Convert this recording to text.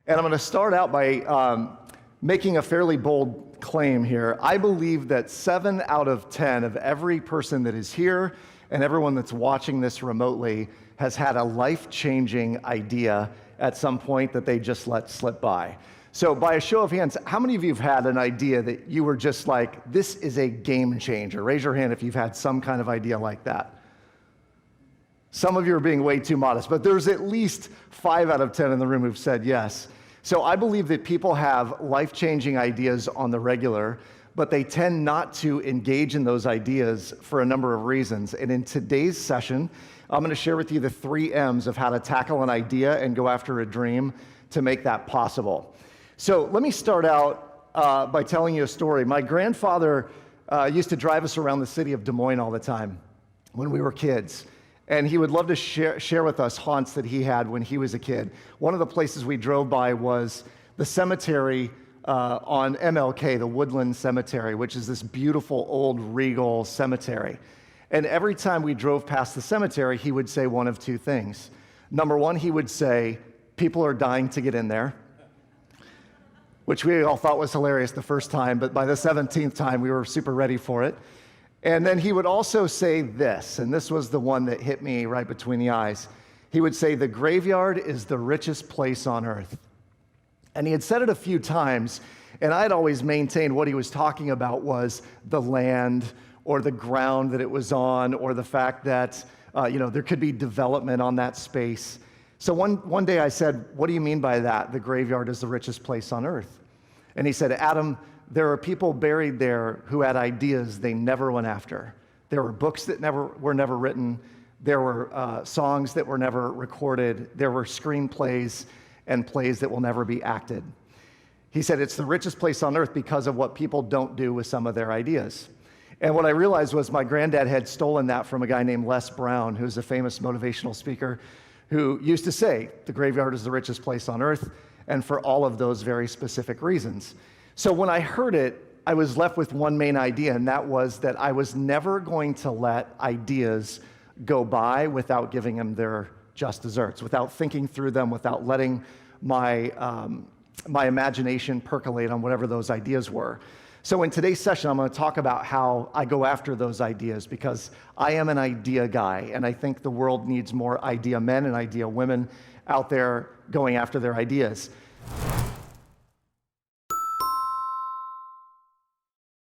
And I'm going to start out by making a fairly bold claim here. I believe that 7 out of 10 of every person that is here and everyone that's watching this remotely has had a life-changing idea at some point that they just let slip by. So by a show of hands, how many of you have had an idea that you were just like, this is a game changer? Raise your hand if you've had some kind of idea like that. Some of you are being way too modest, but there's at least 5 out of 10 in the room who've said yes. So I believe that people have life-changing ideas on the regular, but they tend not to engage in those ideas for a number of reasons. And in today's session, I'm going to share with you the 3 M's of how to tackle an idea and go after a dream to make that possible. So let me start out by telling you a story. My grandfather used to drive us around the city of Des Moines all the time when we were kids. And he would love to share with us haunts that he had when he was a kid. One of the places we drove by was the cemetery on MLK, the Woodland Cemetery, which is this beautiful old regal cemetery. And every time we drove past the cemetery, he would say one of 2 things. Number 1, he would say, people are dying to get in there, which we all thought was hilarious the first time, but by the 17th time, we were super ready for it. And then he would also say this, and this was the one that hit me right between the eyes. He would say, the graveyard is the richest place on earth. And he had said it a few times, and I had always maintained what he was talking about was the land or the ground that it was on, or the fact that there could be development on that space. So one day I said, what do you mean by that? The graveyard is the richest place on earth. And he said, Adam, there are people buried there who had ideas they never went after. There were books that were never written. There were songs that were never recorded. There were screenplays and plays that will never be acted. He said it's the richest place on earth because of what people don't do with some of their ideas. And what I realized was my granddad had stolen that from a guy named Les Brown, who's a famous motivational speaker, who used to say, the graveyard is the richest place on earth, and for all of those very specific reasons. So when I heard it, I was left with one main idea, and that was that I was never going to let ideas go by without giving them their just desserts, without thinking through them, without letting my imagination percolate on whatever those ideas were. So in today's session, I'm going to talk about how I go after those ideas, because I am an idea guy, and I think the world needs more idea men and idea women out there going after their ideas.